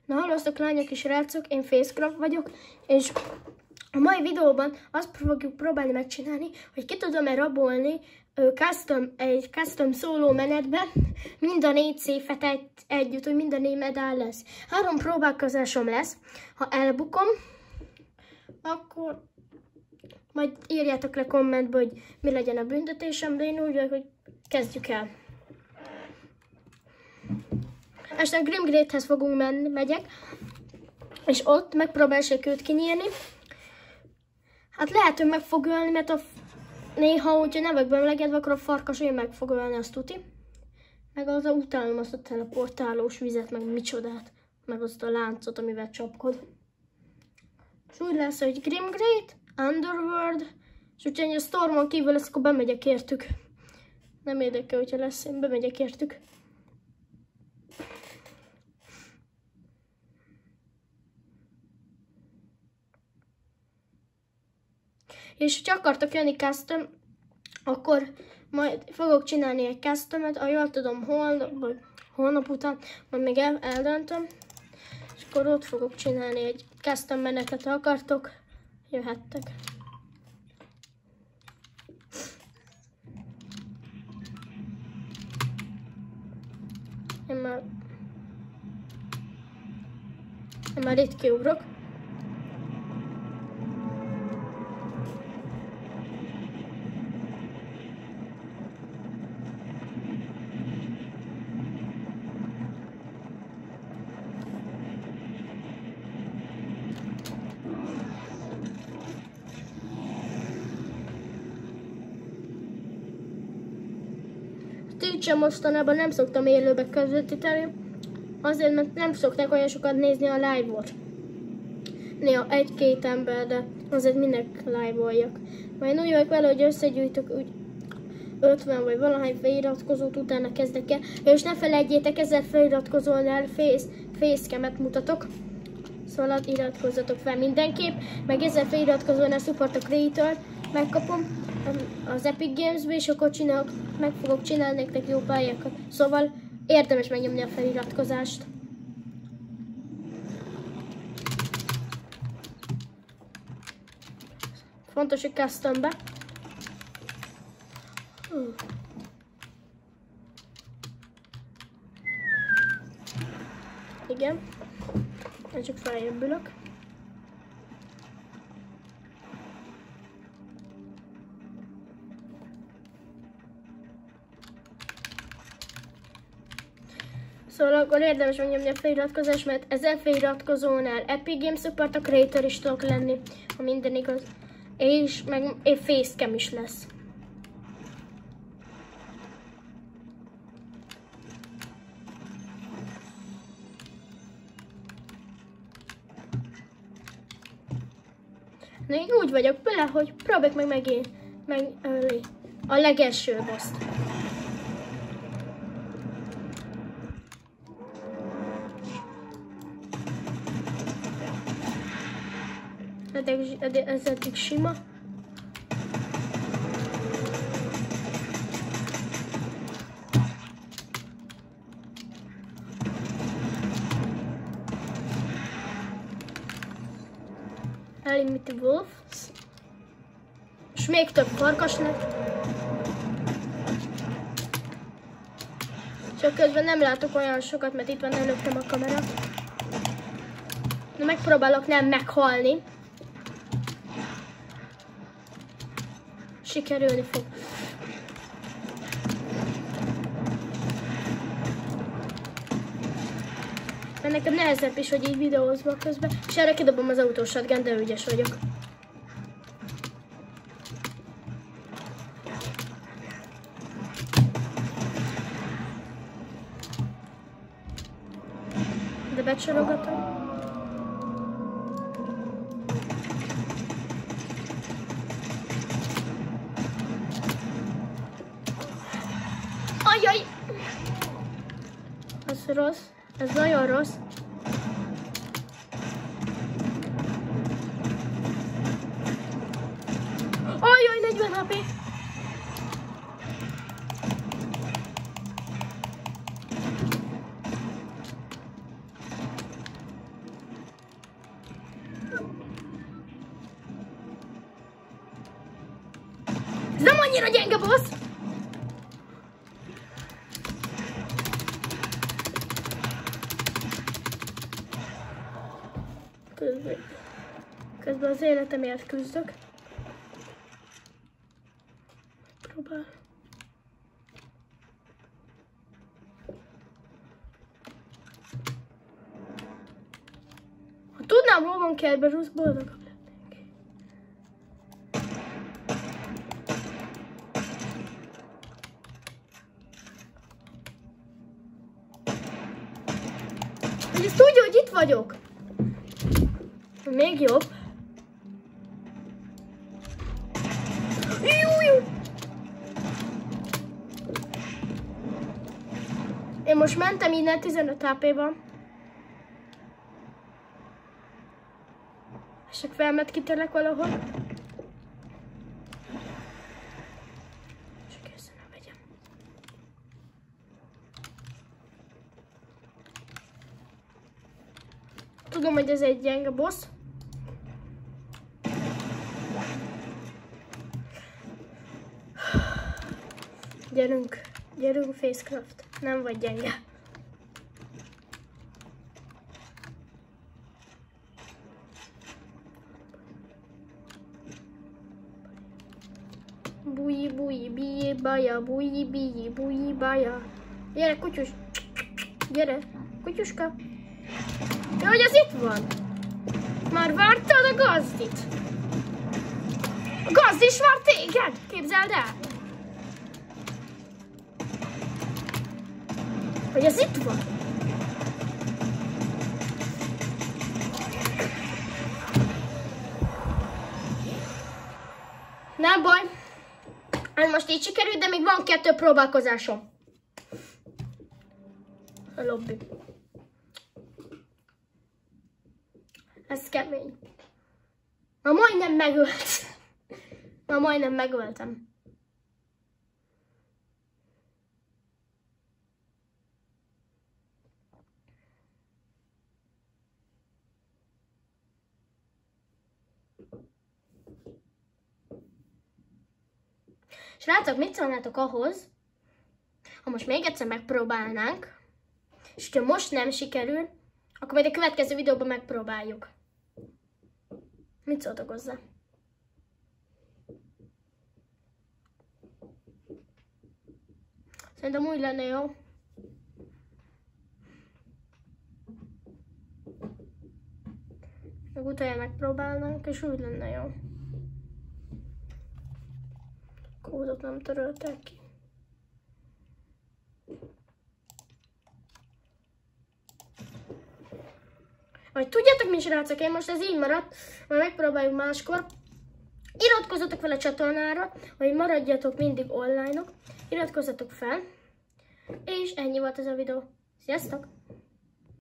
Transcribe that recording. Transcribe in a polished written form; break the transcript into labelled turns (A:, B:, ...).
A: Na hallóztok lányok és rácok, én Facecraft vagyok, és a mai videóban azt fogjuk próbálni megcsinálni, hogy ki tudom-e rabolni egy custom szóló menetbe mind a 4 széfet együtt, hogy mind a 4 medál lesz. 3 próbálkozásom lesz, ha elbukom, akkor majd írjátok le kommentbe, hogy mi legyen a büntetésem, de én úgy vagyok, hogy kezdjük el. Este a Grimgrade-hez fogunk menni, megyek, és ott megpróbálják őt kinyírni. Hát lehet, hogy meg fog ölni, mert néha, hogyha nevekben melegedve, akkor a farkas én meg fog ölni, azt tuti. Meg az utálom azt a teleportálós vizet, meg micsodát, meg azt a láncot, amivel csapkod. És úgy lesz, hogy Grimgrade, Underworld, és hogyha a Stormon kívül lesz, akkor bemegyek értük. Nem érdekel, hogyha lesz, én bemegyek értük. És ha akartok jönni custom, akkor majd fogok csinálni egy customet, ha jól tudom, holnap után, majd még eldöntöm, és akkor ott fogok csinálni egy custom menetet, ha akartok, jöhettek. Én már itt kiugrok. Twitch-en mostanában nem szoktam élőbe közvetíteni, azért, mert nem szokták olyan sokat nézni a live-ot. Néha 1-2 ember, de azért minek live-oljak. Majd úgy vagyok vele, hogy összegyűjtök úgy 50 vagy valahány feliratkozót, utána kezdek el. És ne felejtjétek, 1000 feliratkozónál facecam-et mutatok. Szóval iratkozzatok fel mindenképp. Meg 1000 feliratkozónál support a creator megkapom az Epic Games-be, és akkor meg fogok csinálni nektek jó pályákat. Szóval érdemes megnyomni a feliratkozást. Fontos, hogy custombe. Igen. Én csak feljöbbülök. Szóval akkor érdemes megnyomni a feliratkozást, mert 1000 feliratkozónál Epic Games Support a Creator is tudok lenni, ha minden igaz. És meg facecam is lesz. Na én úgy vagyok bele, hogy próbáljuk meg megölni a legelső boss-t. Ez eddig sima. Unlimited Wolves. És még több farkasnak. Csak közben nem látok olyan sokat, mert itt van előttem a kamera. De megpróbálok nem meghalni. Sikerülni fog. Mert nekem nehezebb is, hogy így videózva közben. És erre kidobom az autóshotgun, de ügyes vagyok. De becsorogatom. Ajaj! Ez rossz. Ez nagyon rossz. Ajaj, 40 HP! nem annyira gyenge boss! Közben az életemért küzdök. Próbál. Ha tudnám, hol van Kerberos, boldogabb lennék. Hogy ezt tudja, hogy itt vagyok. Még jobb. Én most mentem innen 15 HP-ban. És csak felmet kitörlek valahol. Csak ezt nem vegyem. Tudom, hogy ez egy gyenge boss. Gyerünk, gyerünk Facecraft. Nem vagy gyenge. Búji, búji, bíji, baja, búji, bíji, búji, baja. Gyere, kutyus. Gyere, kutyuska. Ja, hogy az itt van? Már vártad a gazdit? A gazd is vár téged? Képzeld el. Hogy ez itt van? Nem baj. Ez most így sikerült, de még van 2 próbálkozásom. A lobby. Ez kemény. Ma majdnem megölt. Ma majdnem megöltem. Srácok, mit szólnátok ahhoz, ha most még egyszer megpróbálnánk, és ha most nem sikerül, akkor majd a következő videóban megpróbáljuk. Mit szóltok hozzá? Szerintem úgy lenne jó. Meg utána megpróbálnánk, és úgy lenne jó. Kódot nem töröltek ki. Vagy tudjátok mi, srácok, én most ez így maradt, majd megpróbáljuk máskor. Iratkozzatok fel a csatornára, hogy maradjatok mindig online-ok. Iratkozzatok fel, és ennyi volt ez a videó. Sziasztok!